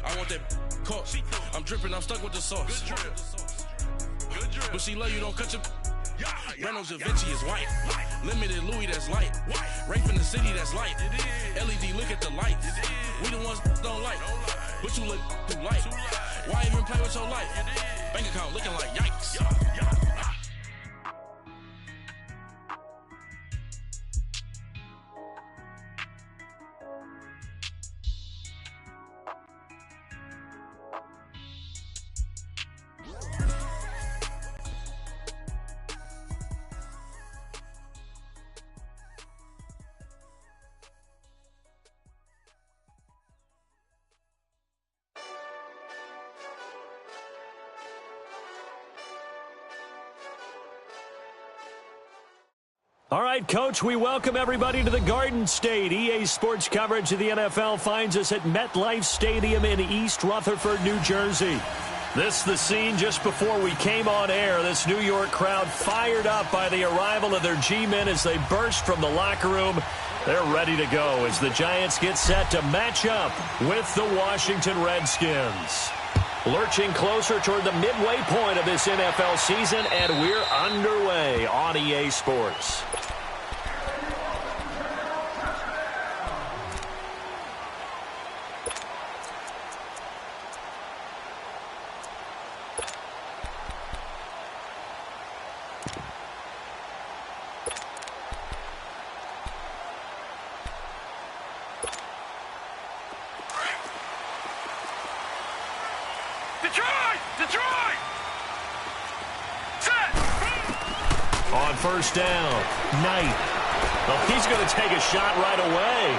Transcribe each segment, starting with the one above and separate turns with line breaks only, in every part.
I want that caught. I'm dripping, I'm stuck with the sauce. Good drip. But she love you, don't cut your... Reynolds Da Vinci is white. Limited Louis, that's light. Rape in the city, that's light. LED, look at the lights. We the ones don't like. But you look too light. Why even play with your life? Bank account looking like yikes.
All right, Coach, we welcome everybody to the Garden State. EA Sports coverage of the NFL finds us at MetLife Stadium in East Rutherford, New Jersey. This is the scene just before we came on air. This New York crowd fired up by the arrival of their G-men as they burst from the locker room. They're ready to go as the Giants get set to match up with the Washington Redskins. Lurching closer toward the midway point of this NFL season, and we're underway on EA Sports. On first down, Knight. Well, he's going to take a shot right away.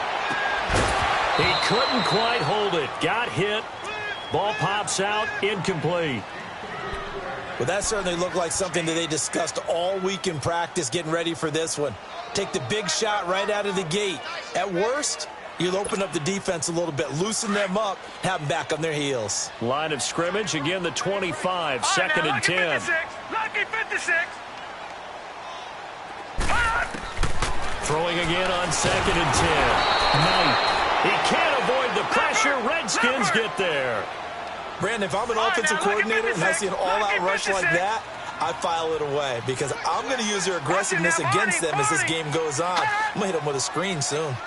He couldn't quite hold it. Got hit. Ball pops out, incomplete.
Well, that certainly looked like something that they discussed all week in practice getting ready for this one. Take the big shot right out of the gate. At worst, you'll open up the defense a little bit, loosen them up, have them back on their heels.
Line of scrimmage, again the 25, second and 10.
Lucky 56.
Throwing again on second and 10. Knight. He can't avoid the pressure. Redskins get there.
Brandon, if I'm an offensive coordinator and I see an all-out rush like that, I file it away because I'm going to use their aggressiveness against them as this game goes on. I'm going to hit them with a screen soon.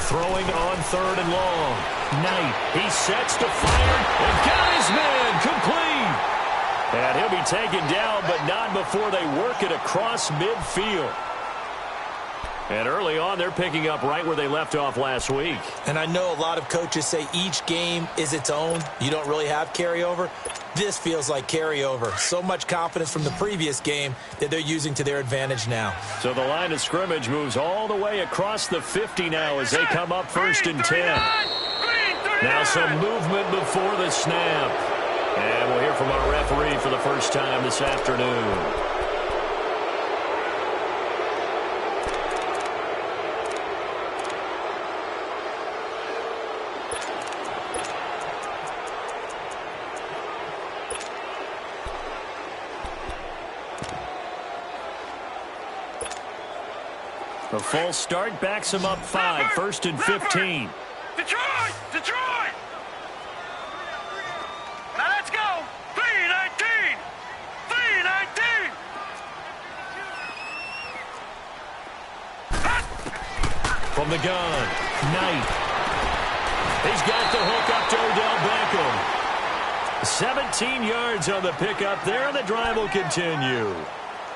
Throwing on third and long. Knight. He sets to fire and got his man complete. And he'll be taken down, but not before they work it across midfield. And early on, they're picking up right where they left off last week.
And I know a lot of coaches say each game is its own. You don't really have carryover. This feels like carryover. So much confidence from the previous game that they're using to their advantage now.
So the line of scrimmage moves all the way across the 50 now as they come up first and 10. Now some movement before the snap. And we'll hear from our referee for the first time this afternoon. The full start backs him up 5, first and 15.
Detroit! Detroit! Now let's go! 3-19! 3-19!
From the gun, Knight. He's got the hook up to Odell Beckham. 17 yards on the pickup there, and the drive will continue.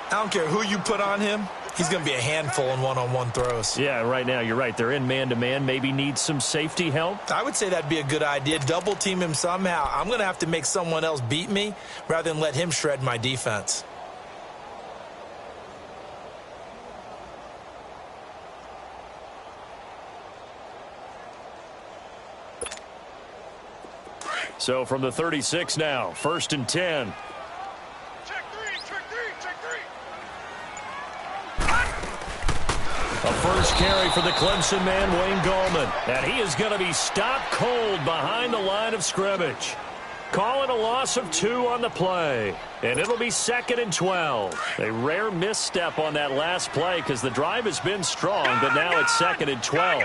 I don't care who you put on him. He's going to be a handful in one-on-one throws.
Yeah, right now, you're right. They're in man-to-man. Maybe needs some safety help.
I would say that'd be a good idea. Double team him somehow. I'm going to have to make someone else beat me rather than let him shred my defense.
So from the 36 now, first and 10. A first carry for the Clemson man, Wayne Gallman. And he is going to be stopped cold behind the line of scrimmage. Call it a loss of 2 on the play. And it'll be second and 12. A rare misstep on that last play because the drive has been strong, but now it's second and 12.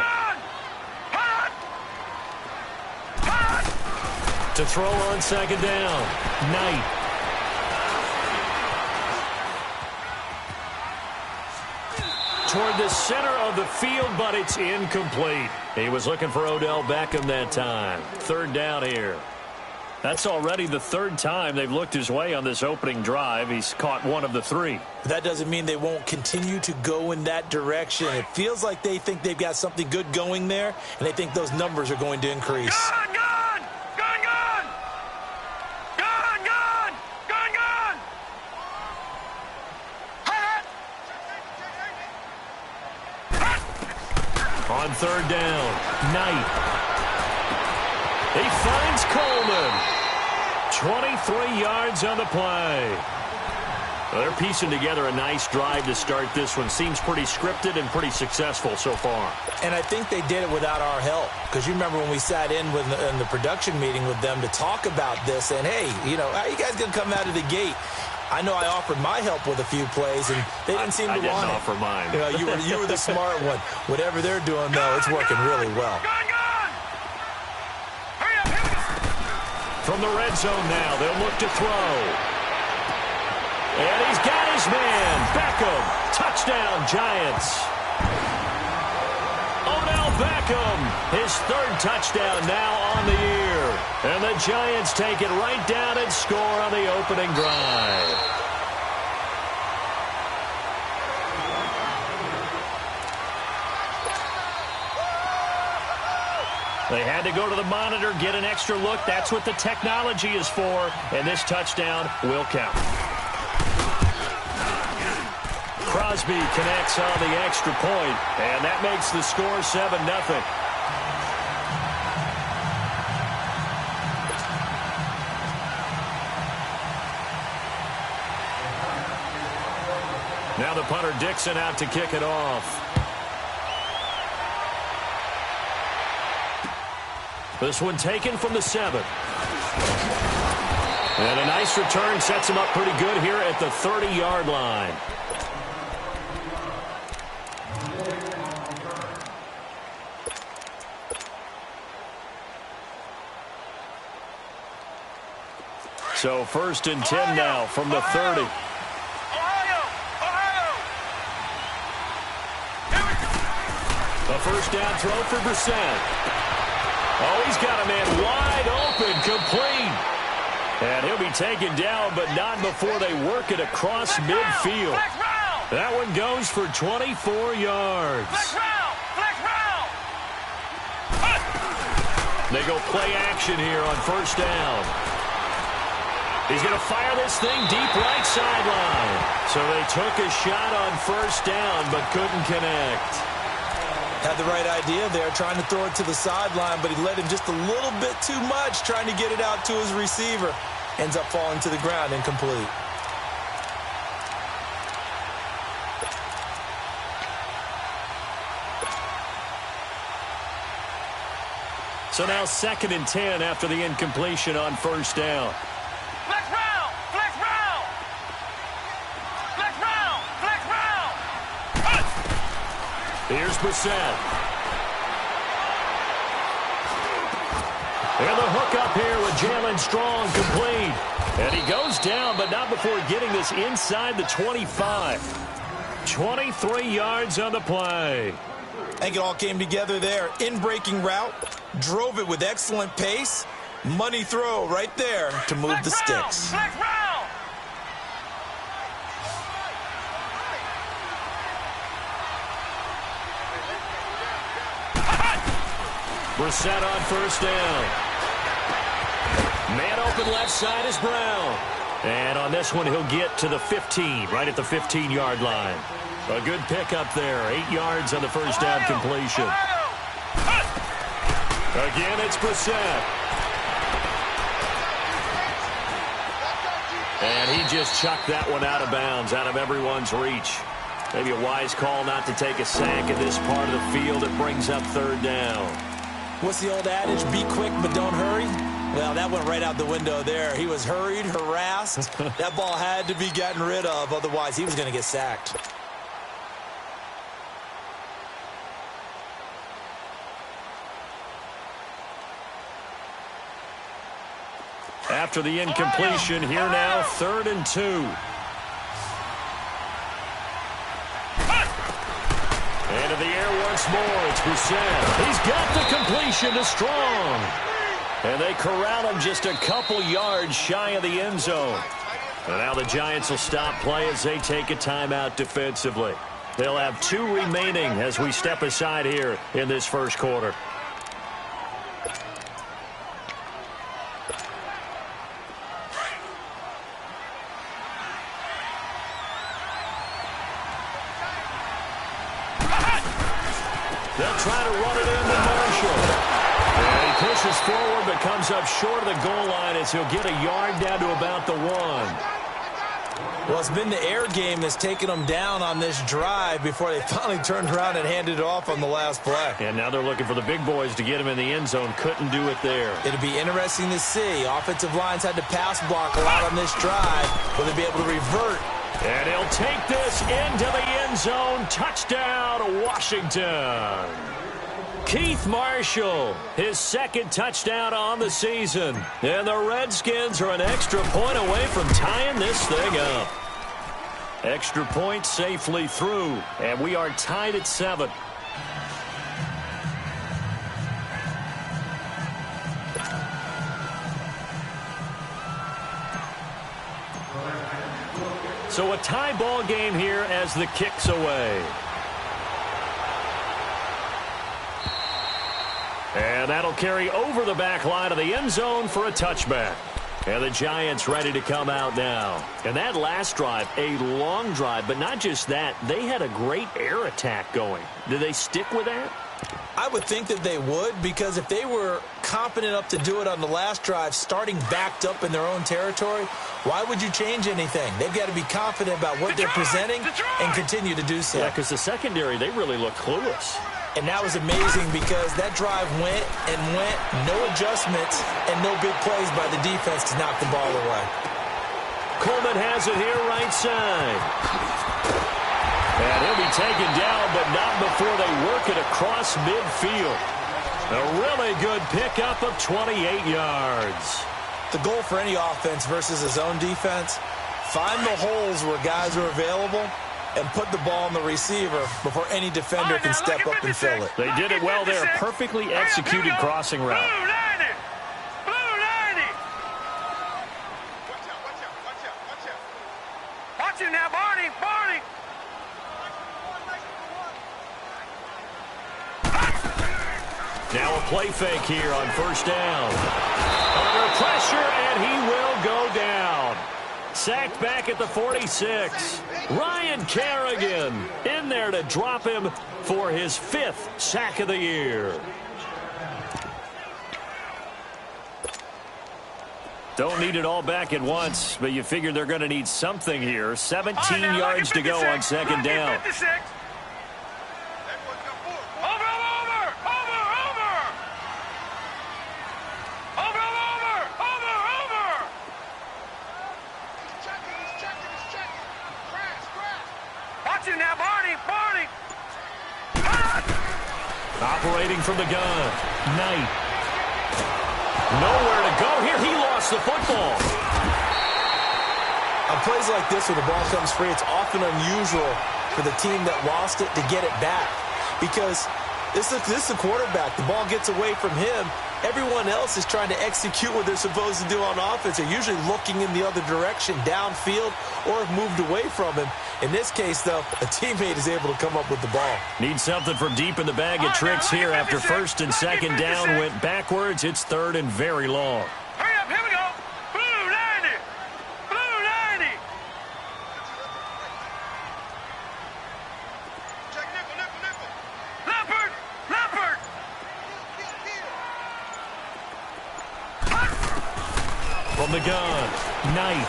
To throw on second down, Knight. Toward the center of the field, but it's incomplete. He was looking for Odell Beckham that time. Third down here. That's already the third time they've looked his way on this opening drive. He's caught one of the three.
That doesn't mean they won't continue to go in that direction. It feels like they think they've got something good going there, and they think those numbers are going to increase.
Gun, gun! Gun, gun! Gun, gun! Gun, gun!
On third down, Knight. He finds Coleman. 23 yards on the play. Well, they're piecing together a nice drive to start this one. Seems pretty scripted and pretty successful so far.
And I think they did it without our help. Because you remember when we sat in the production meeting with them to talk about this. And, hey, you know, how are you guys going to come out of the gate? I know I offered my help with a few plays, and they didn't seem to want it.
I didn't offer mine.
You know, you were the smart one. Whatever they're doing, though, it's working really well.
Gun, gun! Hurry up, hurry up!
From the red zone now, they'll look to throw. And he's got his man, Beckham. Touchdown, Giants. Odell Beckham, his third touchdown now on the year. And the Giants take it right down and score on the opening drive. They had to go to the monitor, get an extra look. That's what the technology is for. And this touchdown will count. Crosby connects on the extra point, and that makes the score 7-0. Now the punter Dixon out to kick it off. This one taken from the 7. And a nice return sets him up pretty good here at the 30-yard line. So 1st and 10 now from the 30.
Ohio! Ohio!
A first down throw for Brissett. Oh, he's got a man wide open, complete. And he'll be taken down, but not before they work it across midfield. That one goes for 24 yards. They go play action here on first down. He's going to fire this thing deep right sideline. So they took a shot on first down, but couldn't connect.
Had the right idea there, trying to throw it to the sideline, but he let him just a little bit too much, trying to get it out to his receiver. Ends up falling to the ground, incomplete.
So now 2nd and 10 after the incompletion on first down.
Flex round! Flex round! Flex round! Flex round!
Here's Brissett. And the hook up here with Jalen Strong, complete. And he goes down, but not before getting this inside the 25. 23 yards on the play.
I think it all came together there. In-breaking route, drove it with excellent pace. Money throw right there to move the sticks.
Flex round!
Brissett on first down. Man open left side is Brown. And on this one, he'll get to the 15, right at the 15-yard line. A good pickup there. 8 yards on the first down completion. Again, it's Brissett. And he just chucked that one out of bounds, out of everyone's reach. Maybe a wise call not to take a sack in this part of the field. It brings up third down.
What's the old adage? Be quick, but don't hurry. Well, that went right out the window there. He was hurried, harassed. That ball had to be gotten rid of. Otherwise, he was going to get sacked.
After the incompletion, here now, 3rd and 2. Into the air once more, it's Brissett. He's got the completion to Strong. And they corral him just a couple yards shy of the end zone. And now the Giants will stop play as they take a timeout defensively. They'll have 2 remaining as we step aside here in this first quarter. They'll try to run it into Marshall. And he pushes forward but comes up short of the goal line as he'll get a yard down to about the 1.
Well, it's been the air game that's taken them down on this drive before they finally turned around and handed it off on the last play.
And now they're looking for the big boys to get him in the end zone. Couldn't do it there.
It'll be interesting to see. Offensive lines had to pass block a lot on this drive. Will they be able to revert?
And he'll take this into the end zone. Touchdown, Washington. Keith Marshall, his 2nd touchdown on the season. And the Redskins are an extra point away from tying this thing up. Extra point safely through, and we are tied at 7. So a tie ball game here as the kick's away. And that'll carry over the back line of the end zone for a touchback. And the Giants ready to come out now. And that last drive, a long drive, but not just that. They had a great air attack going. Do they stick with that?
I would think that they would, because if they were confident enough to do it on the last drive, starting backed up in their own territory, why would you change anything? They've got to be confident about what they're presenting and continue to do so.
Yeah, because the secondary, they really look clueless.
And that was amazing because that drive went and went, no adjustments, and no big plays by the defense to knock the ball away.
Coleman has it here right side. And he'll be taken down, but not before they work it across midfield. A really good pickup of 28 yards.
The goal for any offense versus his own defense, find the holes where guys are available and put the ball on the receiver before any defender can step up and fill it.
They did it well there. Perfectly executed crossing route.
Blue 90. Blue 90. Watch him now, Barney. Barney.
Now a play fake here on 1st down. Under pressure, and he will go down. Sacked back at the 46. Ryan Kerrigan in there to drop him for his 5th sack of the year. Don't need it all back at once, but you figure they're going to need something here. 17 yards to go on 2nd down. Operating from the gun. Knight. Nowhere to go here. He lost the football.
On plays like this where the ball comes free, it's often unusual for the team that lost it to get it back. Because this is the quarterback. The ball gets away from him. Everyone else is trying to execute what they're supposed to do on offense. They're usually looking in the other direction, downfield, or have moved away from him. In this case, though, a teammate is able to come up with the ball.
Need something from deep in the bag of tricks here after 1st and 2nd down went backwards. It's 3rd and very long.
Hurry up, here we go. Blue 90. Blue 90. Check nickel. Leopard. Leopard.
From the gun, Knight.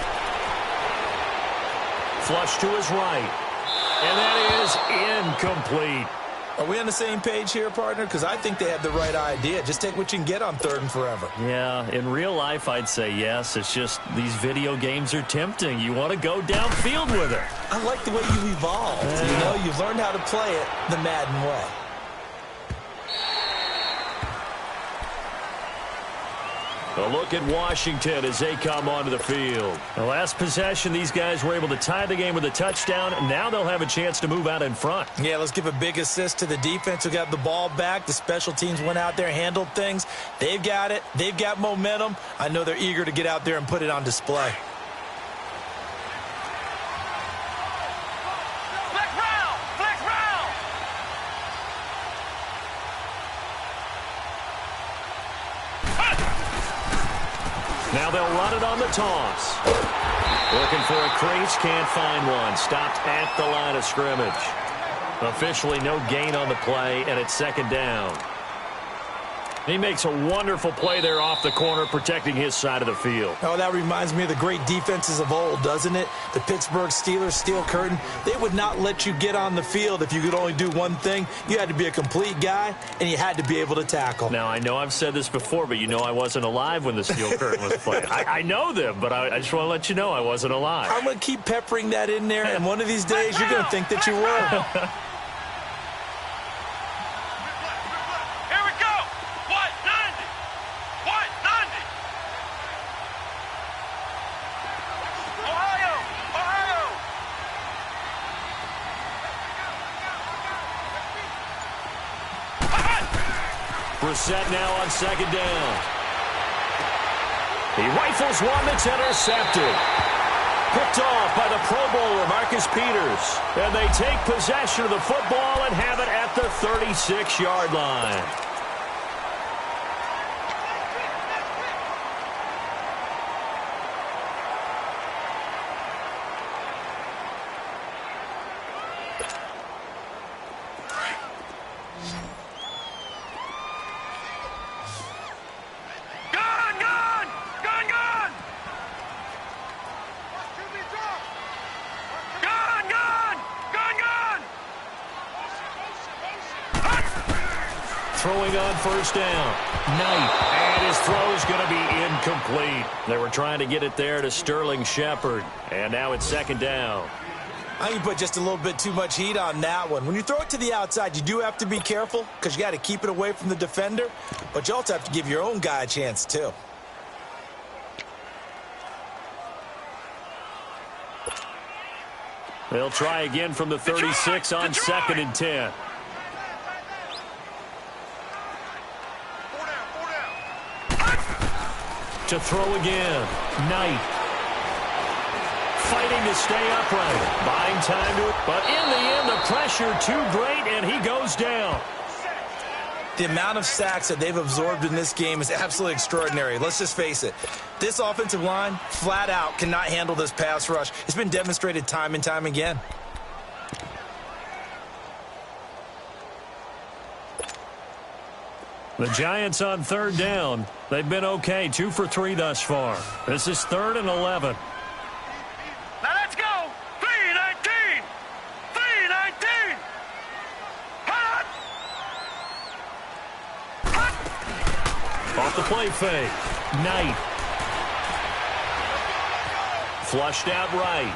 Flush to his right. And that is incomplete.
Are we on the same page here, partner? Because I think they have the right idea. Just take what you can get on 3rd and forever.
Yeah, in real life, I'd say yes. It's just these video games are tempting. You want to go downfield with it.
I like the way you evolved. You know, you've learned how to play it the Madden way.
A look at Washington as they come onto the field. The last possession, these guys were able to tie the game with a touchdown. Now they'll have a chance to move out in front.
Yeah, let's give a big assist to the defense who got the ball back. The special teams went out there, handled things. They've got it. They've got momentum. I know they're eager to get out there and put it on display.
Now they'll run it on the toss. Looking for a crease, can't find one. Stopped at the line of scrimmage. Officially no gain on the play, and it's second down. He makes a wonderful play there off the corner, protecting his side of the field.
Oh, that reminds me of the great defenses of old, doesn't it? The Pittsburgh Steelers, Steel Curtain, they would not let you get on the field if you could only do one thing. You had to be a complete guy, and you had to be able to tackle.
Now, I know I've said this before, but you know I wasn't alive when the Steel Curtain was playing. I know them, but I just want to let you know I wasn't alive.
I'm going to keep peppering that in there, and one of these days you're going to think that you were.
Brissett now on second down. He rifles one that's intercepted. Picked off by the Pro Bowler, Marcus Peters. And they take possession of the football and have it at the 36-yard line. Throwing on first down. Knight. And his throw is going to be incomplete. They were trying to get it there to Sterling Shepard. And now it's second down.
I think you put just a little bit too much heat on that one. When you throw it to the outside, you do have to be careful because you got to keep it away from the defender. But you also have to give your own guy a chance, too.
They'll try again from the 36 on second and 10. To throw again. Knight. Fighting to stay upright. Buying time to it. But in the end, the pressure too great, and he goes down.
The amount of sacks that they've absorbed in this game is absolutely extraordinary. Let's just face it. This offensive line, flat out, cannot handle this pass rush. It's been demonstrated time and time again.
The Giants on third down. They've been okay, 2 for 3 thus far. This is 3rd and 11.
Now let's go. 3-19. 3-19. Hut.
Off the play fake. Knight. Flushed out right.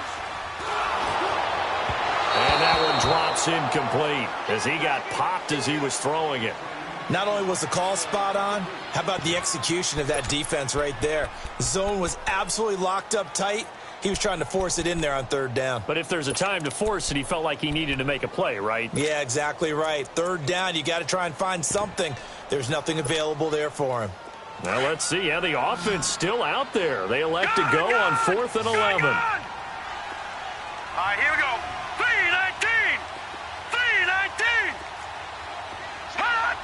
And that one drops incomplete as he got popped as he was throwing it.
Not only was the call spot on, how about the execution of that defense right there? The zone was absolutely locked up tight. He was trying to force it in there on third down.
But if there's a time to force it, he felt like he needed to make a play, right?
Yeah, exactly right. Third down, you got to try and find something. There's nothing available there for him.
Now let's see how the offense still out there. They elect to go on 4th and 11.
All right, here we go. 3-19. 3-19. Hut.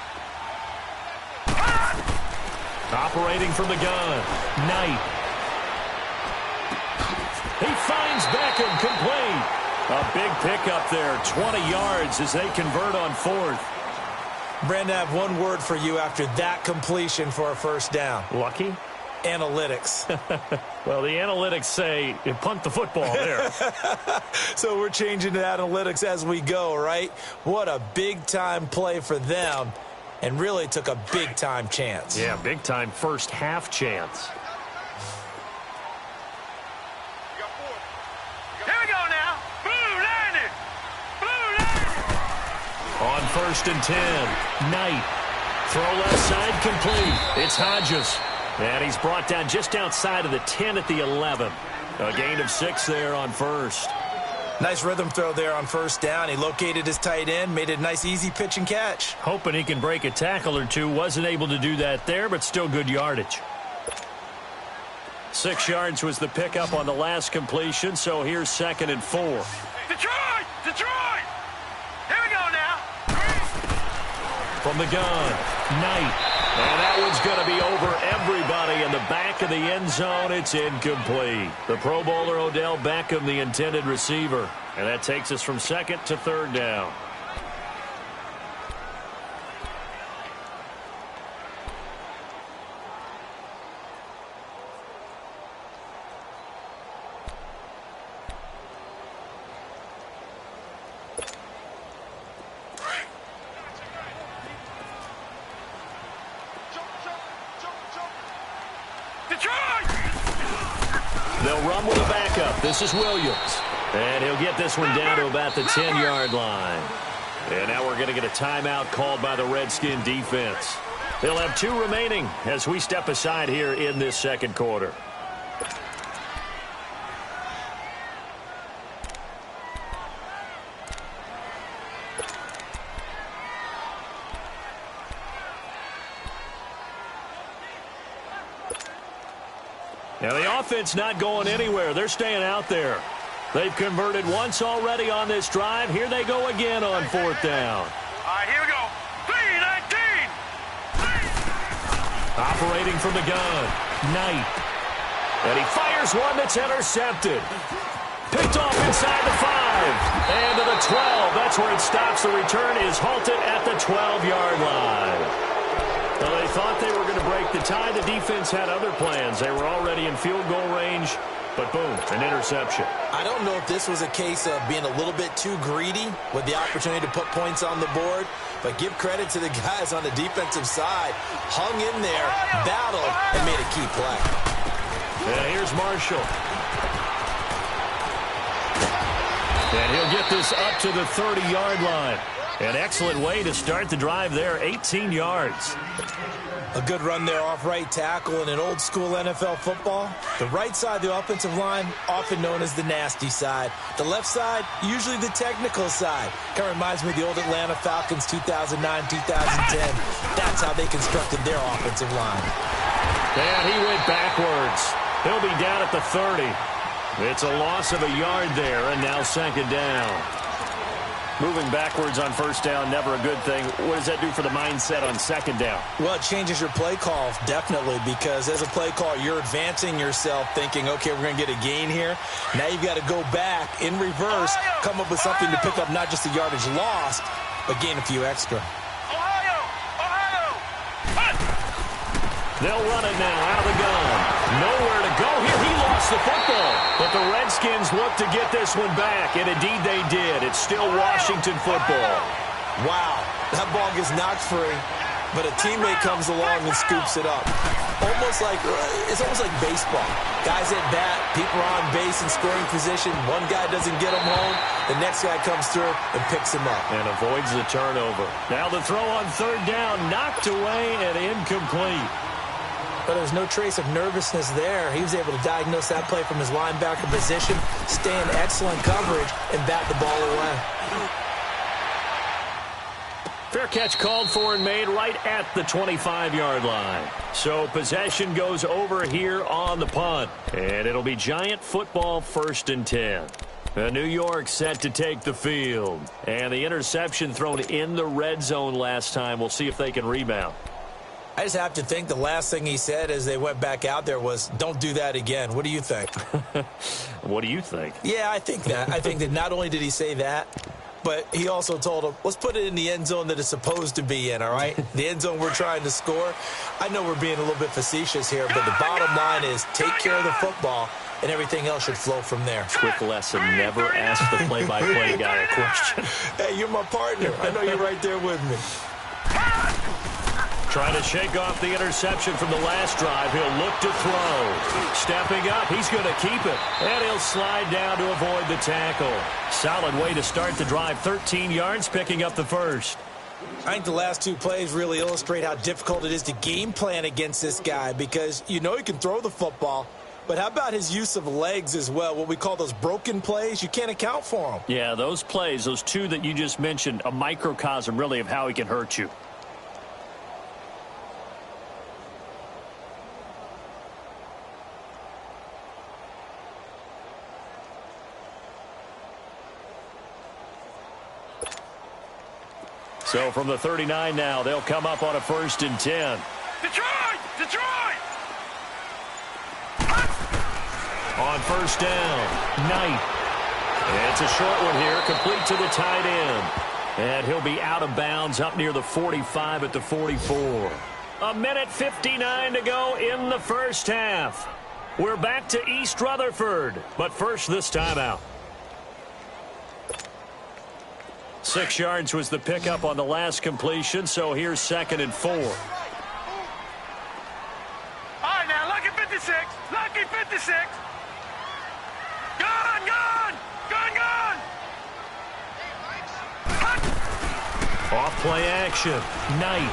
Operating from the gun. Knight. He finds Beckham complete. A big pickup there, 20 yards as they convert on 4th.
Brandon, I have one word for you after that completion for a first down.
Lucky?
Analytics.
Well, the analytics say you punt the football there.
So we're changing to analytics as we go, right? What a big-time play for them. And really took a big-time chance.
Yeah, big-time first half chance.
Here we go now. Blue landed. Blue landed.
On 1st and 10. Knight. Throw left side complete. It's Hodges. And he's brought down just outside of the 10 at the 11. A gain of 6 there on first.
Nice rhythm throw there on first down. He located his tight end, made it a nice easy pitch and catch.
Hoping he can break a tackle or two. Wasn't able to do that there, but still good yardage. 6 yards was the pickup on the last completion, so here's 2nd and 4.
Detroit! Detroit! Here we go now.
From the gun, Knight. And that one's going to be over everybody in the back of the end zone. It's incomplete. The Pro Bowler Odell Beckham, the intended receiver. And that takes us from 2nd to 3rd down. They'll run with a backup. This is Williams. And he'll get this one down to about the 10-yard line. And now we're going to get a timeout called by the Redskin defense. They'll have 2 remaining as we step aside here in this 2nd quarter. Now, the offense not going anywhere. They're staying out there. They've converted once already on this drive. Here they go again on 4th down.
All right, here we go. 3-19.
Operating from the gun, Knight. And he fires one that's intercepted. Picked off inside the 5. And to the 12. That's where it stops. The return is halted at the 12-yard line. Well, they thought they were going to break the tie. The defense had other plans. They were already in field goal range, but boom, an interception.
I don't know if this was a case of being a little bit too greedy with the opportunity to put points on the board, but give credit to the guys on the defensive side. Hung in there, battled, and made a key play.
And here's Marshall. And he'll get this up to the 30-yard line. An excellent way to start the drive there, 18 yards.
A good run there off right tackle in an old-school NFL football. The right side of the offensive line, often known as the nasty side. The left side, usually the technical side. Kind of reminds me of the old Atlanta Falcons 2009, 2010. That's how they constructed their offensive line.
And he went backwards. He'll be down at the 30. It's a loss of a yard there, and now 2nd down. Moving backwards on 1st down, never a good thing. What does that do for the mindset on 2nd down?
Well, it changes your play call, definitely, because as a play call, you're advancing yourself thinking, okay, we're going to get a gain here. Now you've got to go back in reverse, come up with something to pick up not just the yardage lost, but gain a few extra.
They'll run it now out of the gun. Nowhere to go here. He lost the football. But the Redskins look to get this one back, and indeed they did. It's still Washington football.
Wow, that ball gets knocked free, but a teammate comes along and scoops it up. It's almost like baseball. Guys at bat, people are on base in scoring position. One guy doesn't get him home. The next guy comes through and picks him up.
And avoids the turnover. Now the throw on 3rd down, knocked away and incomplete.
But there's no trace of nervousness there. He was able to diagnose that play from his linebacker position, stay in excellent coverage, and bat the ball away.
Fair catch called for and made right at the 25-yard line. So possession goes over here on the punt. And it'll be Giant football 1st and 10. New York set to take the field. And the interception thrown in the red zone last time. We'll see if they can rebound.
I just have to think the last thing he said as they went back out there was, don't do that again. What do you think?
What do you think?
Yeah, I think that. I think that not only did he say that, but he also told him, let's put it in the end zone that it's supposed to be in, all right? The end zone we're trying to score. I know we're being a little bit facetious here, but the bottom line is take care of the football, and everything else should flow from there.
Quick lesson, never ask the play-by-play guy a question.
Hey, you're my partner. I know you're right there with me.
Trying to shake off the interception from the last drive. He'll look to throw. Stepping up, he's going to keep it. And he'll slide down to avoid the tackle. Solid way to start the drive. 13 yards, picking up the first.
I think the last two plays really illustrate how difficult it is to game plan against this guy because you know he can throw the football, but how about his use of legs as well? What we call those broken plays, you can't account for them.
Yeah, those plays, those two that you just mentioned, a microcosm really of how he can hurt you. So from the 39 now, they'll come up on a 1st and 10.
Detroit! Detroit!
On 1st down, Knight. It's a short one here, complete to the tight end. And he'll be out of bounds up near the 45 at the 44. 1:59 to go in the first half. We're back to East Rutherford, but first this timeout. 6 yards was the pickup on the last completion, so here's 2nd and 4.
All right, now, lucky 56. Lucky 56. Gun, gun! Gun, gun!
Off play action. Knight.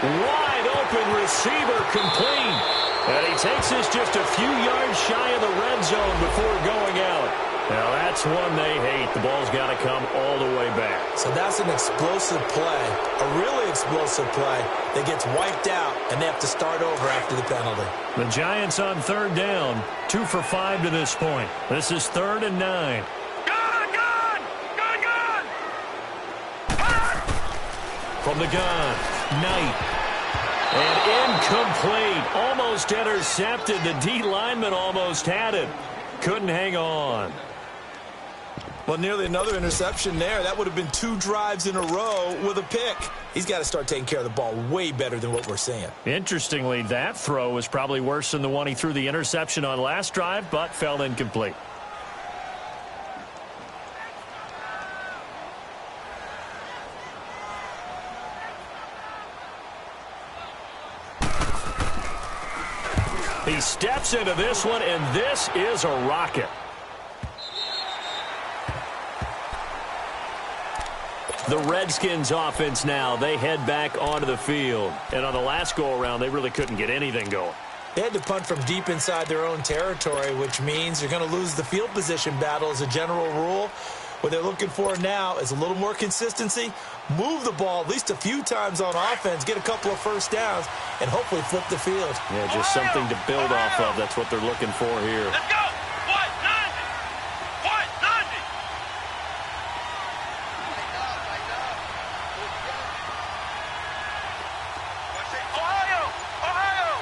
Wide open receiver complete. And he takes this just a few yards shy of the red zone before going out. Now that's one they hate. The ball's got to come all the way back.
So that's an explosive play, a really explosive play that gets wiped out, and they have to start over after the penalty.
The Giants on 3rd down, 2 for 5 to this point. This is 3rd and 9.
Gun, gun! Gun, gun!
From the gun, Knight. And incomplete. Almost intercepted. The D lineman almost had it. Couldn't hang on.
Well, nearly another interception there. That would have been 2 drives in a row with a pick. He's got to start taking care of the ball way better than what we're seeing.
Interestingly, that throw was probably worse than the one he threw the interception on last drive, but fell incomplete. He steps into this one, and this is a rocket. The Redskins offense now, they head back onto the field. And on the last go-around, they really couldn't get anything going.
They had to punt from deep inside their own territory, which means you're going to lose the field position battle as a general rule. What they're looking for now is a little more consistency, move the ball at least a few times on offense, get a couple of first downs, and hopefully flip the field.
Yeah, just something to build off of. That's what they're looking for here.
Let's go! What? 90! What? 90! Ohio! Ohio!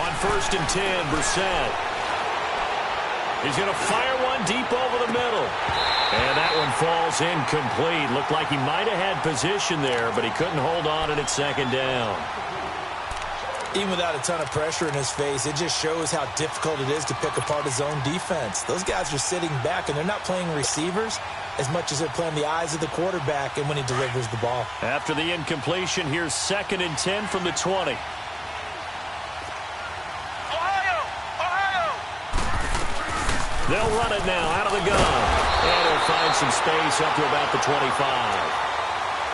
On 1st and 10, Brissett. He's going to fire one deep over the middle. And that one falls incomplete. Looked like he might have had position there, but he couldn't hold on and it's 2nd down.
Even without a ton of pressure in his face, it just shows how difficult it is to pick apart his own defense. Those guys are sitting back, and they're not playing receivers as much as they're playing the eyes of the quarterback and when he delivers the ball.
After the incompletion, here's 2nd and 10 from the 20. They'll run it now out of the gun. And he'll find some space up to about the 25.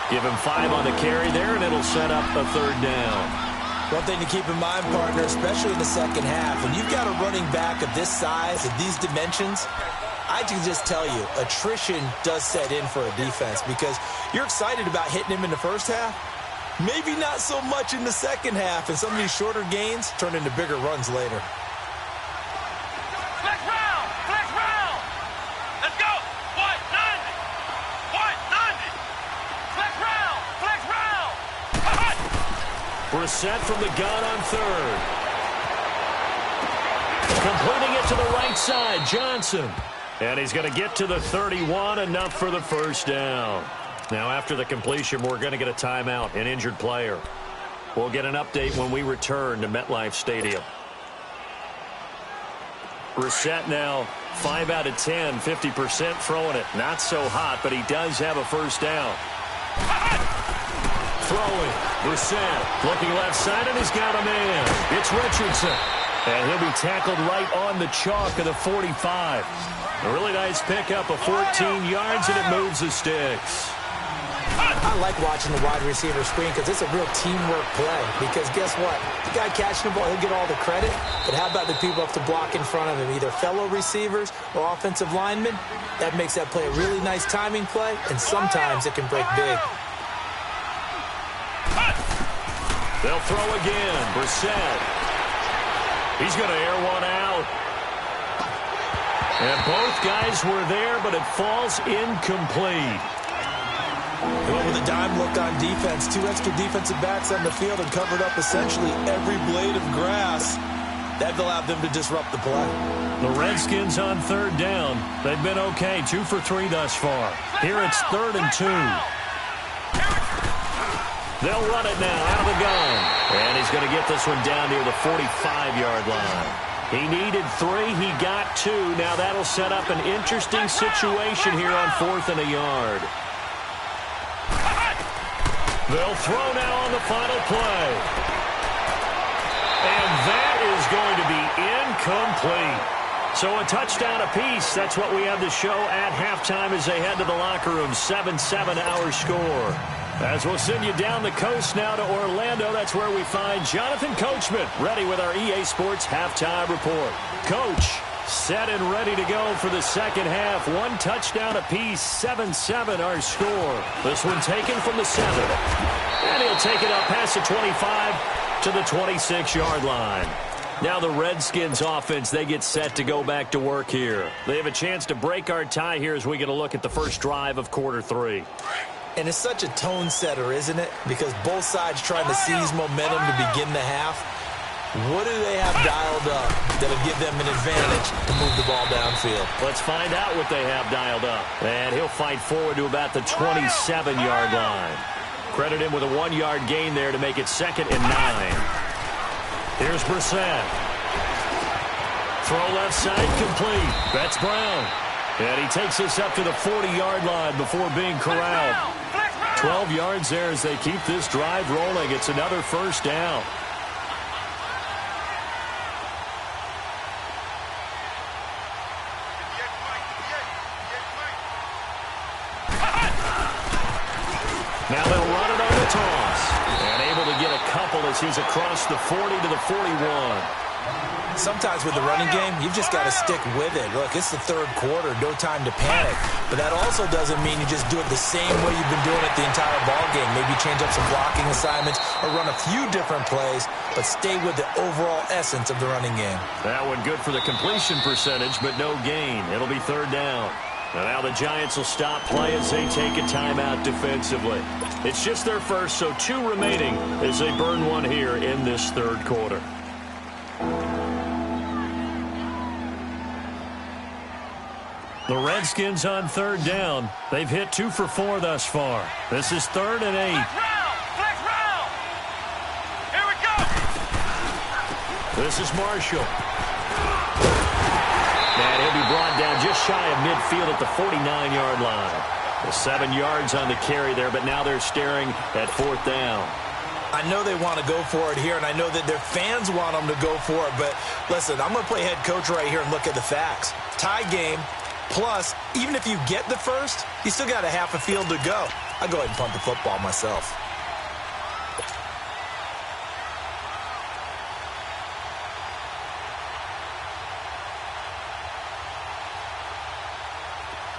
Give him 5 on the carry there, and it'll set up a 3rd down.
One thing to keep in mind, partner, especially in the second half, when you've got a running back of this size, of these dimensions, I can just tell you, attrition does set in for a defense because you're excited about hitting him in the first half. Maybe not so much in the second half, and some of these shorter gains turn into bigger runs later.
Flex round! Flex round! Let's go! What? 90! What? 90! Flex round! Flex round!
Brissett from the gun on 3rd. Completing it to the right side, Johnson. And he's going to get to the 31, enough for the 1st down. Now, after the completion, we're going to get a timeout, an injured player. We'll get an update when we return to MetLife Stadium. Brissett now 5 out of 10, 50% throwing it. Not so hot, but he does have a 1st down. Throwing, Brissett looking left side, and he's got a man. It's Richardson. And he'll be tackled right on the chalk of the 45. A really nice pickup of 14 yards, and it moves the sticks.
I like watching the wide receiver screen because it's a real teamwork play. Because guess what? The guy catching the ball, he'll get all the credit. But how about the people up to block in front of him, either fellow receivers or offensive linemen? That makes that play a really nice timing play, and sometimes it can break big.
They'll throw again. Brissett. He's going to air one out. And both guys were there, but it falls incomplete.
Well, with a dime look on defense, 2 extra defensive backs on the field and covered up essentially every blade of grass. That allowed them to disrupt the play.
The Redskins on 3rd down. They've been okay, 2 for 3 thus far. Here it's 3rd and 2. They'll run it now out of the gun. And he's going to get this one down near the 45-yard line. He needed 3. He got 2. Now that'll set up an interesting situation here on 4th and a yard. They'll throw now on the final play. And that is going to be incomplete. So a touchdown apiece. That's what we have to show at halftime as they head to the locker room. 7-7 our score. As we'll send you down the coast now to Orlando, that's where we find Jonathan Coachman ready with our EA Sports halftime report. Coach, set and ready to go for the second half. 1 touchdown apiece, 7-7 our score. This one taken from the 7. And he'll take it up past the 25 to the 26-yard line. Now the Redskins offense, they get set to go back to work here. They have a chance to break our tie here as we get a look at the first drive of quarter 3.
And it's such a tone setter, isn't it? Because both sides trying to seize momentum to begin the half. What do they have dialed up that'll give them an advantage to move the ball downfield?
Let's find out what they have dialed up. And he'll fight forward to about the 27-yard line. Credit him with a 1-yard gain there to make it 2nd and 9. Here's Brissett. Throw left side complete. That's Brown. And he takes us up to the 40-yard line before being corralled. 12 yards there as they keep this drive rolling. It's another first down. Now they'll run it on the toss. And able to get a couple as he's across the 40 to the 41.
Sometimes with the running game, you've just got to stick with it. Look, it's the 3rd quarter, no time to panic. But that also doesn't mean you just do it the same way you've been doing it the entire ball game. Maybe change up some blocking assignments or run a few different plays, but stay with the overall essence of the running game.
That one good for the completion percentage, but no gain. It'll be 3rd down. And now the Giants will stop play as they take a timeout defensively. It's just their first, so 2 remaining as they burn one here in this 3rd quarter. The Redskins on 3rd down. They've hit 2 for 4 thus far. This is 3rd and 8.
Flex round. Here we go.
This is Marshall. And he'll be brought down just shy of midfield at the 49-yard line. The 7 yards on the carry there, but now they're staring at 4th down.
I know they want to go for it here, and I know that their fans want them to go for it, but listen, I'm going to play head coach right here and look at the facts. Tie game. Plus, even if you get the first, you still got a half a field to go. I'll go ahead and punt the football myself.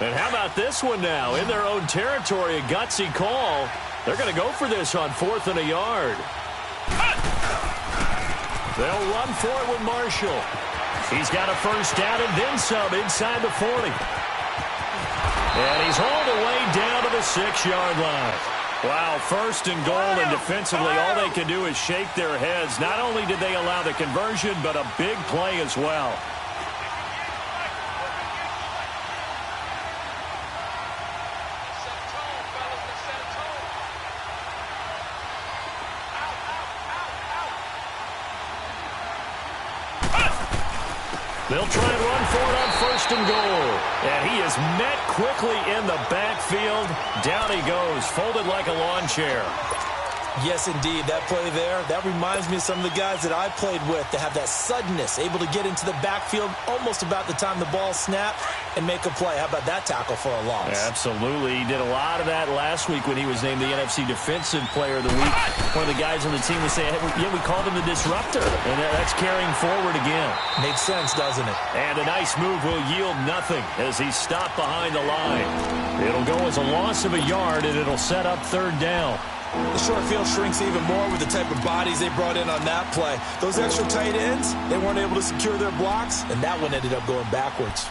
And how about this one now? In their own territory, a gutsy call. They're going to go for this on 4th and a yard. They'll run for it with Marshall. He's got a first down and then some inside the 40. And he's hauled away down to the 6-yard line. Wow, 1st and goal, and defensively all they can do is shake their heads. Not only did they allow the conversion, but a big play as well. They'll try and run for it on 1st and goal. And he is met quickly in the backfield. Down he goes, folded like a lawn chair.
Yes, indeed. That play there, that reminds me of some of the guys that I played with to have that suddenness, able to get into the backfield almost about the time the ball snapped and make a play. How about that tackle for a loss?
Absolutely. He did a lot of that last week when he was named the NFC Defensive Player of the Week. One of the guys on the team was saying, yeah, we called him the disruptor, and that's carrying forward again.
Makes sense, doesn't it?
And a nice move will yield nothing as he's stopped behind the line. It'll go as a loss of a yard, and it'll set up third down.
The short field shrinks even more with the type of bodies they brought in on that play. Those extra tight ends, they weren't able to secure their blocks, and that one ended up going backwards.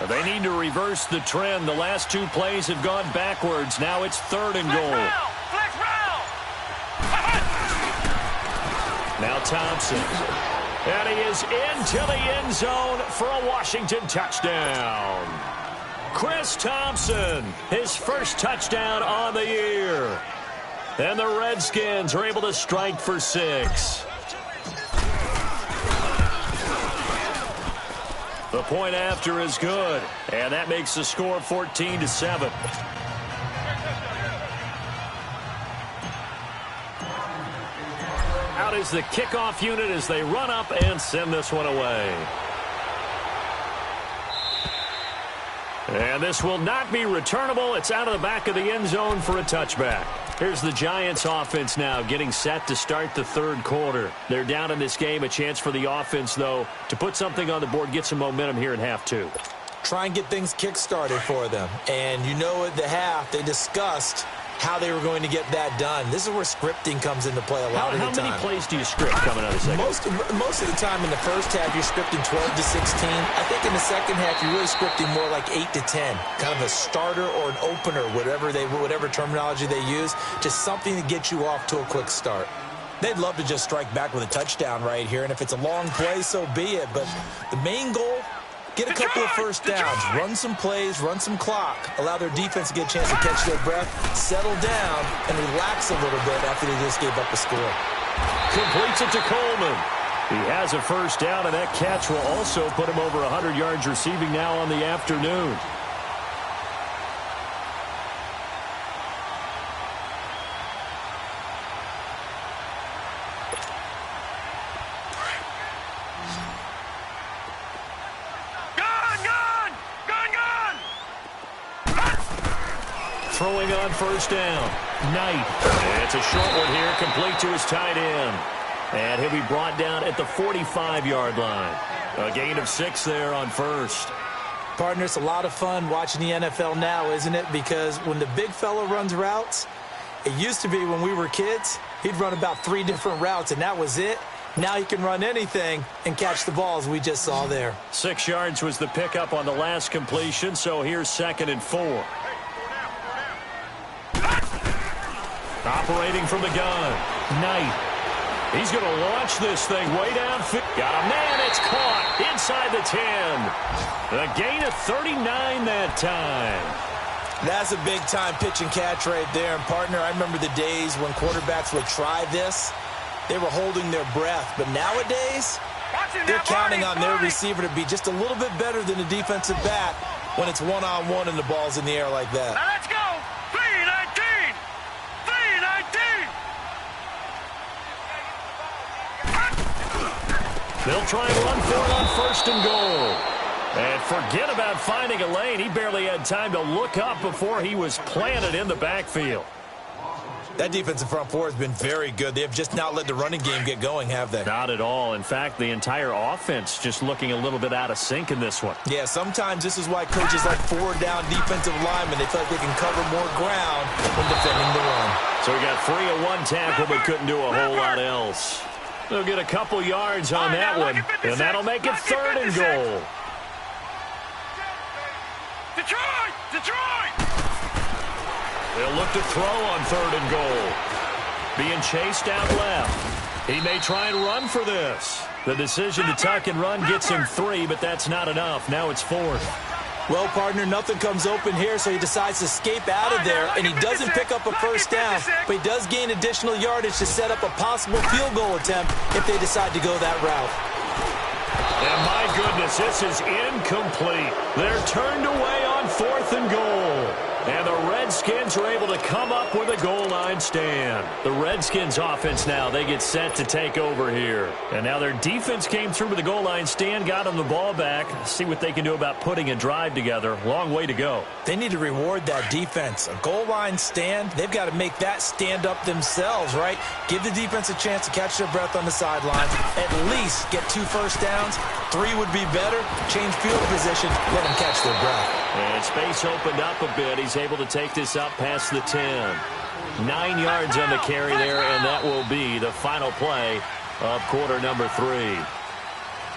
They need to reverse the trend. The last two plays have gone backwards. Now it's third and goal.
Flex round.
Now Thompson. And he is into the end zone for a Washington touchdown. Chris Thompson, his first touchdown on the year. And the Redskins are able to strike for 6. The point after is good, and that makes the score 14-7. Out is the kickoff unit as they run up and send this one away. And this will not be returnable. It's out of the back of the end zone for a touchback. Here's the Giants offense now getting set to start the third quarter. They're down in this game. A chance for the offense, though, to put something on the board, get some momentum here in half 2.
Try and get things kick-started for them. And you know at the half, they discussed how they were going to get that done. This is where scripting comes into play a lot of the time.
How many plays do you script coming out of the second?
Most of the time in the first half, you're scripting 12 to 16. I think in the second half, you're really scripting more like 8 to 10. Kind of a starter or an opener, whatever terminology they use. Just something to get you off to a quick start. They'd love to just strike back with a touchdown right here. And if it's a long play, so be it. But the main goal, get a couple of first downs, run some plays, run some clock, allow their defense to get a chance to catch their breath, settle down, and relax a little bit after they just gave up a score.
Completes it to Coleman. He has a first down, and that catch will also put him over 100 yards receiving now on the afternoon. Throwing on first down. Knight. It's a short one here, complete to his tight end. And he'll be brought down at the 45-yard line. A gain of 6 there on first.
Partner, it's a lot of fun watching the NFL now, isn't it? Because when the big fella runs routes, it used to be when we were kids, he'd run about 3 different routes, and that was it. Now he can run anything and catch the balls we just saw there.
6 yards was the pickup on the last completion, so here's 2nd and 4. Operating from the gun. Knight. He's going to launch this thing way downfield. Got a man. It's caught inside the 10. A gain of 39 that time.
That's a big-time pitch and catch right there. And, partner, I remember the days when quarterbacks would try this. They were holding their breath. But nowadays, they're counting on their receiver to be just a little bit better than the defensive back when it's one-on-one and the ball's in the air like that.
Now let's go. 3-19. 3-19.
They'll try and run for it on 1st and goal. And forget about finding a lane. He barely had time to look up before he was planted in the backfield.
That defensive front four has been very good. They have just not let the running game get going, have they?
Not at all. In fact, the entire offense just looking a little bit out of sync in this one.
Yeah, sometimes this is why coaches like 4-down defensive linemen. They feel like they can cover more ground when defending the run.
So we got 3 of 1 tackle, but couldn't do a whole lot else. They'll get a couple yards on that one, and that'll make it 3rd and goal.
Detroit! Detroit!
They'll look to throw on 3rd and goal. Being chased out left. He may try and run for this. The decision to tuck and run gets him 3, but that's not enough. Now it's 4th.
Well, partner, nothing comes open here, so he decides to escape out of there, and he doesn't pick up a first down, but he does gain additional yardage to set up a possible field goal attempt if they decide to go that route.
And my goodness, this is incomplete. They're turned away on 4th and goal. And the Redskins are able to come up with a goal line stand. The Redskins offense now, they get set to take over here. And now their defense came through with the goal line stand, got them the ball back. See what they can do about putting a drive together. Long way to go.
They need to reward that defense. A goal line stand, they've got to make that stand up themselves, right? Give the defense a chance to catch their breath on the sidelines. At least get 2 first downs. 3 would be better. Change field position. Let them catch their breath.
And space opened up a bit. He's able to take this up past the 10. 9 yards on the carry there, and that will be the final play of quarter number 3.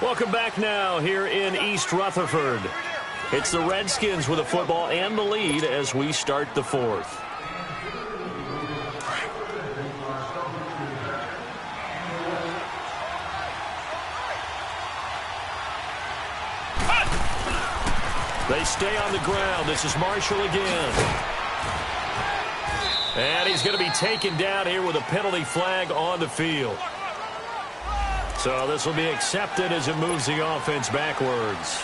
Welcome back now here in East Rutherford. It's the Redskins with the football and the lead as we start the 4th. They stay on the ground. This is Marshall again. And he's going to be taken down here with a penalty flag on the field. So this will be accepted as it moves the offense backwards.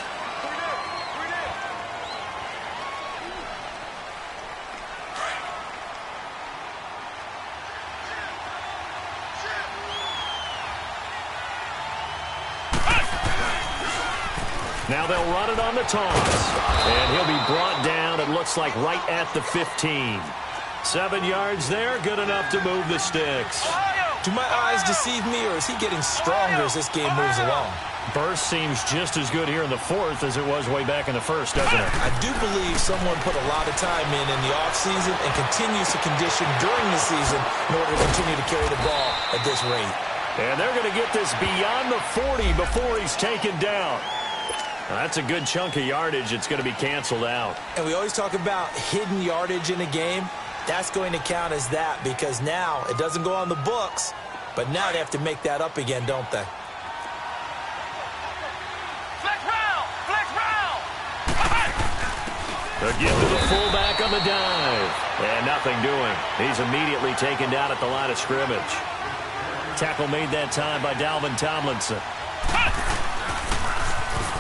Now they'll run it on the toss. And he'll be brought down, it looks like, right at the 15. 7 yards there, good enough to move the sticks.
Do my eyes deceive me, or is he getting stronger as this game moves along?
Burst seems just as good here in the 4th as it was way back in the 1st, doesn't it?
I do believe someone put a lot of time in the offseason and continues to condition during the season in order to continue to carry the ball at this rate.
And they're going to get this beyond the 40 before he's taken down. That's a good chunk of yardage. It's going to be canceled out.
And we always talk about hidden yardage in a game. That's going to count as that because now it doesn't go on the books, but now they have to make that up again, don't they?
Flex round! Flex round!
They'll give to the fullback on the dive. And nothing doing. He's immediately taken down at the line of scrimmage. Tackle made that time by Dalvin Tomlinson.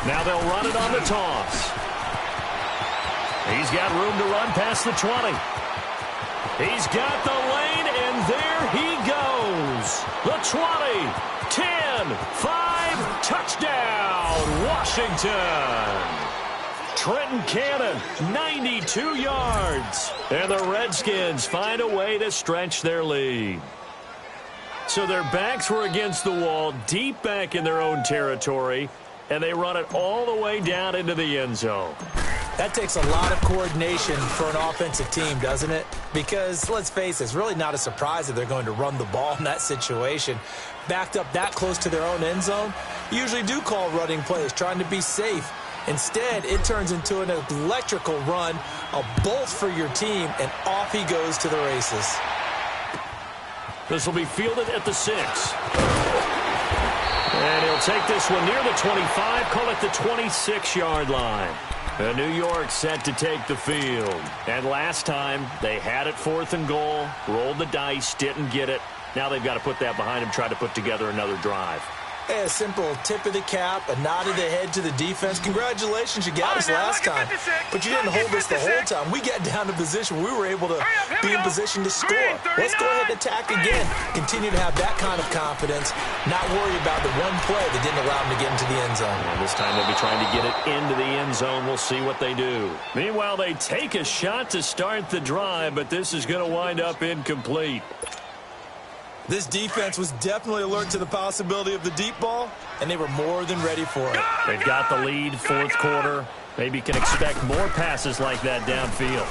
Now they'll run it on the toss. He's got room to run past the 20. He's got the lane, and there he goes. The 20, 10, 5, touchdown, Washington. Trenton Cannon, 92 yards. And the Redskins find a way to stretch their lead. So their backs were against the wall, deep back in their own territory, and they run it all the way down into the end zone.
That takes a lot of coordination for an offensive team, doesn't it? Because, let's face it, it's really not a surprise that they're going to run the ball in that situation. Backed up that close to their own end zone, you usually do call running plays, trying to be safe. Instead, it turns into an electrical run, a bolt for your team, and off he goes to the races.
This will be fielded at the 6. And he'll take this one near the 25, call it the 26-yard line. And New York set to take the field. And last time, they had it 4th and goal, rolled the dice, didn't get it. Now they've got to put that behind them, try to put together another drive.
Hey, a simple tip of the cap, a nod of the head to the defense. Congratulations, you got us last time. But you didn't hold us the whole time. We got down to position. We were able to be in position to score. Let's go ahead and attack again. Continue to have that kind of confidence. Not worry about the one play that didn't allow them to get into the end zone.
And this time they'll be trying to get it into the end zone. We'll see what they do. Meanwhile, they take a shot to start the drive, but this is going to wind up incomplete.
This defense was definitely alert to the possibility of the deep ball, and they were more than ready for it.
They've got the lead, 4th quarter. Maybe can expect more passes like that downfield.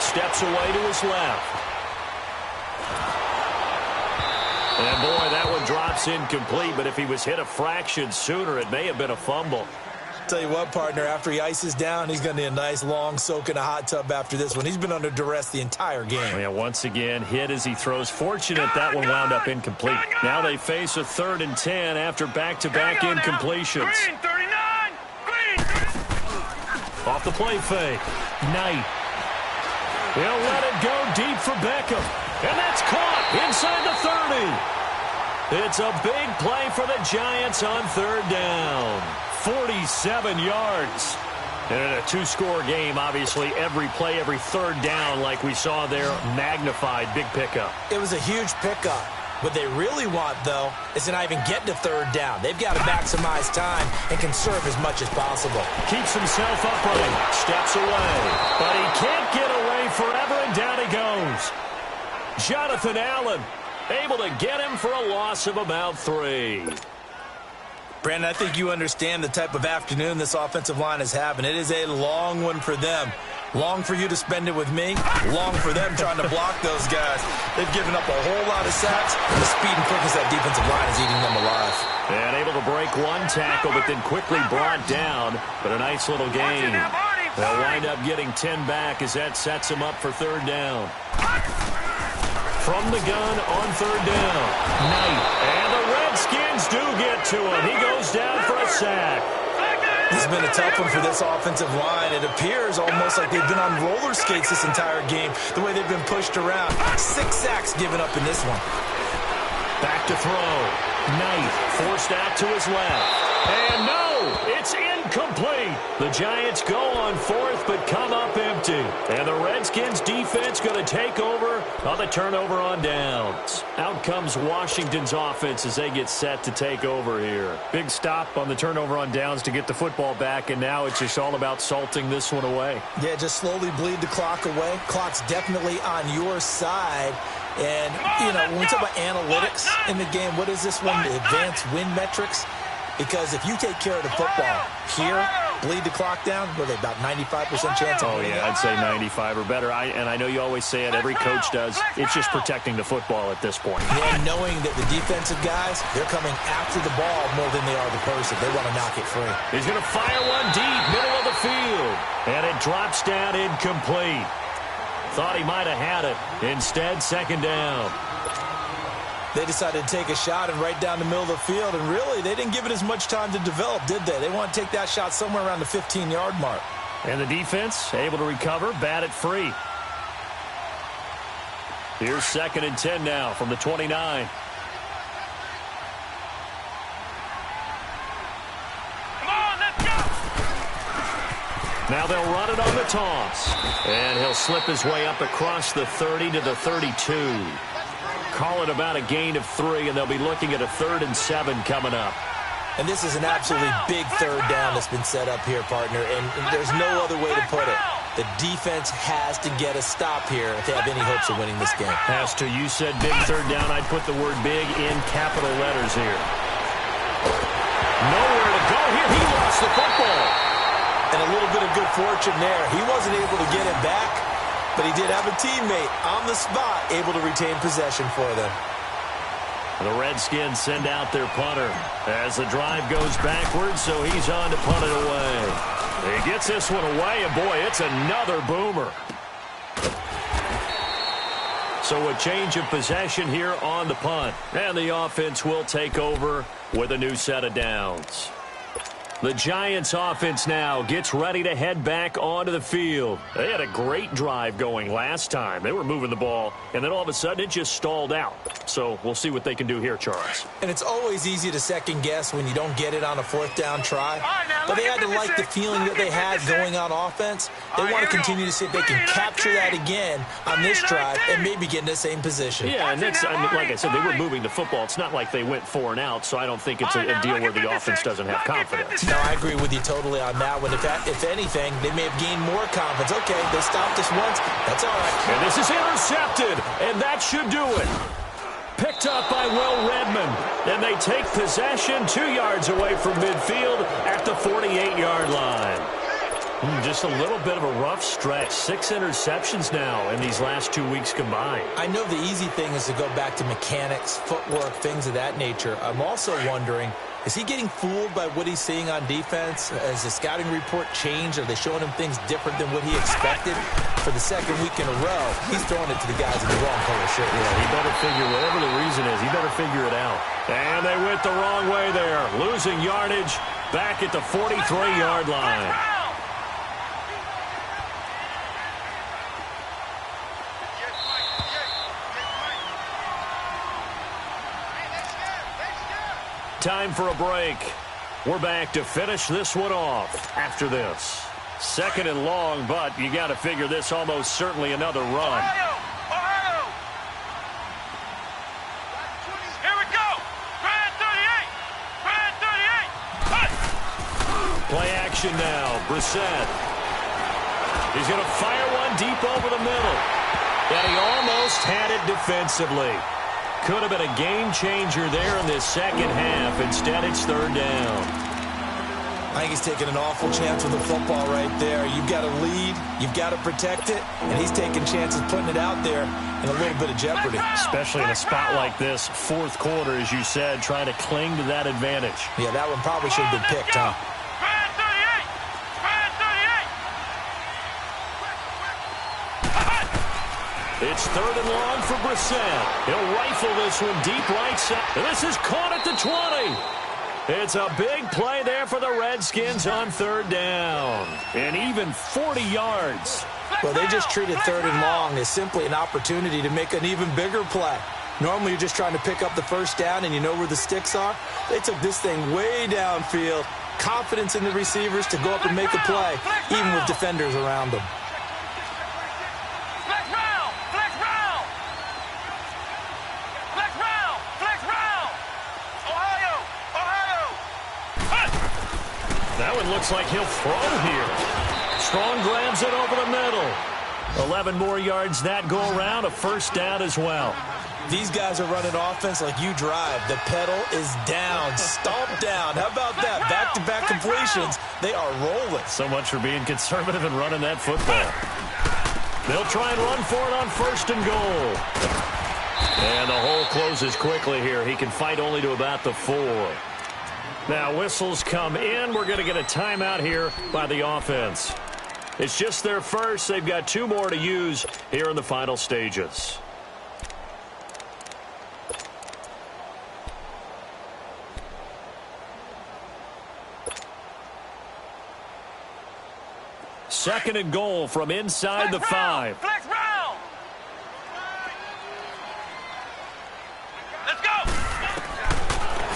Steps away to his left. And boy, that one drops incomplete, but if he was hit a fraction sooner, it may have been a fumble.
Tell you what, partner, after he ices down, he's going to need a nice long soak in a hot tub after this one. He's been under duress the entire game.
Yeah, once again, hit as he throws. Fortunate that one wound up incomplete. Now they face a 3rd and 10 after back-to-back incompletions.
Green, 39! Green!
Off the play fake. Knight. He'll let it go deep for Beckham. And that's caught inside the 30. It's a big play for the Giants on third down. 47 yards. And in a two-score game, obviously, every play, every third down, like we saw there, magnified. Big pickup.
It was a huge pickup. What they really want, though, is to not even get to third down. They've got to maximize time and conserve as much as possible.
Keeps himself upright, steps away, but he can't get away forever, and down he goes. Jonathan Allen able to get him for a loss of about 3.
Brandon, I think you understand the type of afternoon this offensive line is having. It is a long one for them. Long for you to spend it with me. Long for them trying to block those guys. They've given up a whole lot of sacks. The speed and quickness of that defensive line is eating them alive.
And able to break one tackle, but then quickly brought down. But a nice little gain. They'll wind up getting 10 back as that sets him up for third down. From the gun on third down. Knight. And the Redskins do get to him. He goes down for a sack.
This has been a tough one for this offensive line. It appears almost like they've been on roller skates this entire game, the way they've been pushed around. 6 sacks given up in this one.
Back to throw. Knight forced out to his left. And no, it's incomplete. The Giants go on fourth, but come up empty. And the Redskins defense going to take over on the turnover on downs. Out comes Washington's offense as they get set to take over here. Big stop on the turnover on downs to get the football back, and now it's just all about salting this one away.
Yeah, just slowly bleed the clock away. Clock's definitely on your side. And, you know, when we talk about analytics in the game, what is this one? The advanced win metrics? Because if you take care of the football here, bleed the clock down, what are they, about 95% chance of winning?
Oh, yeah, I'd say 95 or better. And I know you always say it, every coach does. It's just protecting the football at this point.
Yeah, knowing that the defensive guys, they're coming after the ball more than they are the person. They want to knock it free.
He's going to fire one deep, middle of the field. And it drops down incomplete. Thought he might have had it. Instead, second down.
They decided to take a shot and right down the middle of the field, and really, they didn't give it as much time to develop, did they? They want to take that shot somewhere around the 15-yard mark.
And the defense able to recover, bat it free. Here's 2nd and 10 now from the 29. Now they'll run it on the toss. And he'll slip his way up across the 30 to the 32. Call it about a gain of 3, and they'll be looking at a 3rd and 7 coming up.
And this is an absolutely big third down that's been set up here, partner, and there's no other way to put it. The defense has to get a stop here if they have any hopes of winning this game.
Has to. You said big third down. I'd put the word big in capital letters here. Nowhere to go here. He lost the football.
And a little bit of good fortune there. He wasn't able to get it back, but he did have a teammate on the spot able to retain possession for them.
The Redskins send out their punter as the drive goes backwards, so he's on to punt it away. He gets this one away, and boy, it's another boomer. So a change of possession here on the punt, and the offense will take over with a new set of downs. The Giants offense now gets ready to head back onto the field. They had a great drive going last time. They were moving the ball, and then all of a sudden it just stalled out. So we'll see what they can do here, Charles.
And it's always easy to second guess when you don't get it on a 4th down try. But they had to like the feeling that they had going on offense. They want to continue to see if they can capture that again on this drive and maybe get in the same position.
Yeah, and that's, like I said, they were moving the football. It's not like they went 4 and out, so I don't think it's a deal where the offense doesn't have confidence.
No, I agree with you totally on that one. If anything, they may have gained more confidence. Okay, they stopped us once. That's all right.
And this is intercepted, and that should do it. Picked up by Will Redmond, and they take possession 2 yards away from midfield at the 48-yard line. Just a little bit of a rough stretch. 6 interceptions now in these last 2 weeks combined.
I know the easy thing is to go back to mechanics, footwork, things of that nature. I'm also wondering, is he getting fooled by what he's seeing on defense? Has the scouting report changed? Are they showing him things different than what he expected? For the 2nd week in a row, he's throwing it to the guys in the wrong color shirt.
Yeah, he better figure, whatever the reason is, he better figure it out. And they went the wrong way there, losing yardage back at the 43-yard line. Time for a break. We're back to finish this one off after this. 2nd and long, but you got to figure this almost certainly another run.
Ohio! Ohio! Here we go! Grand 38! Grand 38! Hey!
Play action now. Brissett. He's going to fire one deep over the middle. And he almost had it defensively. Could have been a game changer there in this second half. Instead, it's 3rd down.
I think he's taking an awful chance with the football right there. You've got to lead, you've got to protect it, and he's taking chances putting it out there in a little bit of jeopardy.
Especially in a spot like this, 4th quarter, as you said, trying to cling to that advantage.
Yeah, that one probably should have been picked, huh?
Grand 38! Grand 38!
It's 3rd and long for Brissett. He'll rifle this one deep right side. And this is caught at the 20. It's a big play there for the Redskins on 3rd down. And even 40 yards.
Well, they just treated 3rd and long as simply an opportunity to make an even bigger play. Normally, you're just trying to pick up the 1st down and you know where the sticks are. They took this thing way downfield. Confidence in the receivers to go up and make a play, even with defenders around them.
That one looks like he'll throw here. Strong grabs it over the middle. 11 more yards that go around, a 1st down as well.
These guys are running offense like you drive. The pedal is down, stomp down. How about that? Back-to-back completions. They are rolling.
So much for being conservative and running that football. They'll try and run for it on 1st and goal. And the hole closes quickly here. He can fight only to about the 4. Now whistles come in. We're going to get a timeout here by the offense. It's just their first. They've got 2 more to use here in the final stages. Second and goal from inside the 5.
Flex round! Let's go!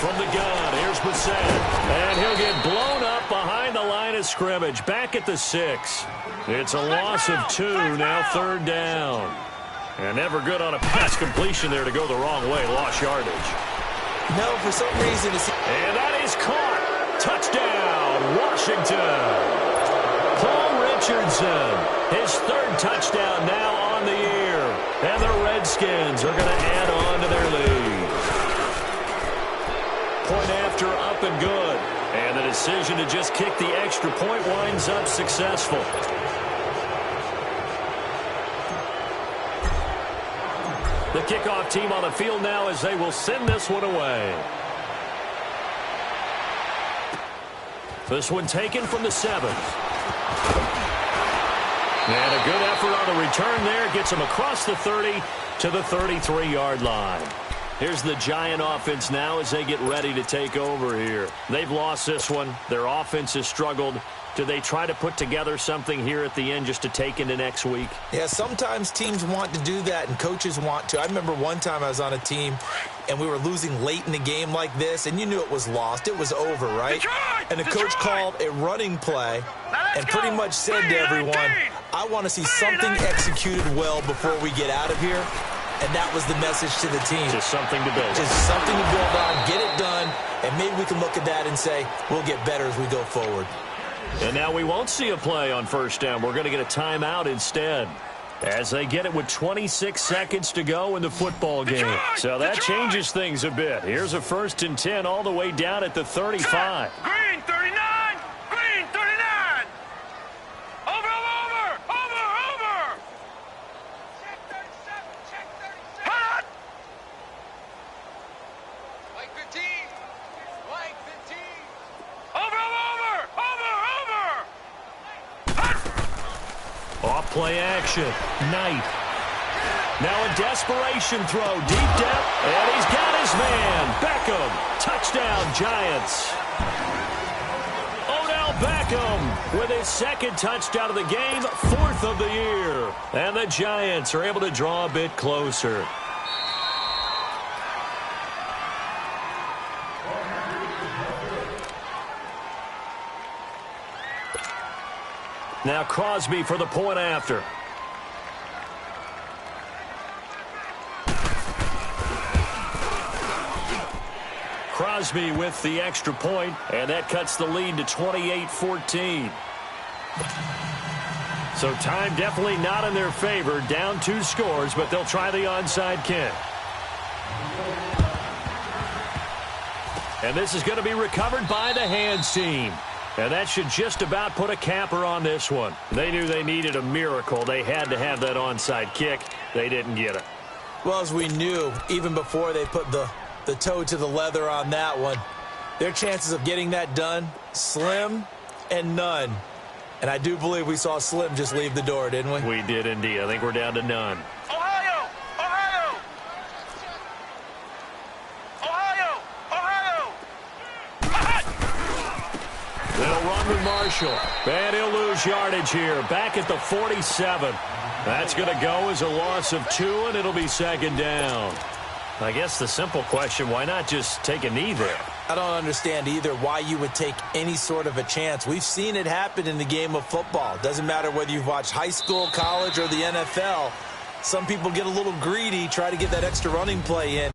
From the gun, here's Brissett. And he'll get blown up behind the line of scrimmage. Back at the 6. It's a loss of 2, now 3rd down. And never good on a pass completion there to go the wrong way. Lost yardage.
No, for some reason.
And that is caught. Touchdown, Washington. Paul Richardson, his 3rd touchdown now on the year. And the Redskins are going to add on to their lead. Point after, up and good. And the decision to just kick the extra point winds up successful. The kickoff team on the field now as they will send this one away. This one taken from the 7th. And a good effort on the return there. Gets him across the 30 to the 33-yard line. Here's the Giant offense now as they get ready to take over here. They've lost this one. Their offense has struggled. Do they try to put together something here at the end just to take into next week?
Yeah, sometimes teams want to do that and coaches want to. I remember one time I was on a team and we were losing late in the game like this, and you knew it was lost. It was over, right?
Detroit!
And the coach called a running play and pretty much said to everyone, I want to see something executed well before we get out of here. And that was the message to the team.
Just something to build.
Just something to build on, get it done, and maybe we can look at that and say, we'll get better as we go forward.
And now we won't see a play on 1st down. We're going to get a timeout instead as they get it with 26 seconds to go in the football game. So that changes things a bit. Here's a 1st and 10 all the way down at the 35.
Green 39! Green 39! Over! Check 37! Check 37! Hot! White 15! White 15! Over!
Off play action. Knight. Now a desperation throw. Deep depth. And he's got his man. Beckham. Touchdown, Giants. Odell Beckham with his 2nd touchdown of the game. 4th of the year. And the Giants are able to draw a bit closer. Now Crosby for the point after. Crosby with the extra point, and that cuts the lead to 28-14. So time definitely not in their favor. Down 2 scores, but they'll try the onside kick. And this is going to be recovered by the hands team. And that should just about put a capper on this one. They knew they needed a miracle. They had to have that onside kick. They didn't get it.
Well, as we knew, even before they put the toe to the leather on that one, their chances of getting that done, slim and none. And I do believe we saw Slim just leave the door, didn't we?
We did indeed. I think we're down to none.
Ohio! Ohio! Ohio! Ohio!
They'll run with Marshall. And he'll lose yardage here. Back at the 47. That's going to go as a loss of 2, and it'll be second down. I guess the simple question, why not just take a knee there?
I don't understand either why you would take any sort of a chance. We've seen it happen in the game of football. Doesn't matter whether you've watched high school, college, or the NFL. Some people get a little greedy, try to get that extra running play in.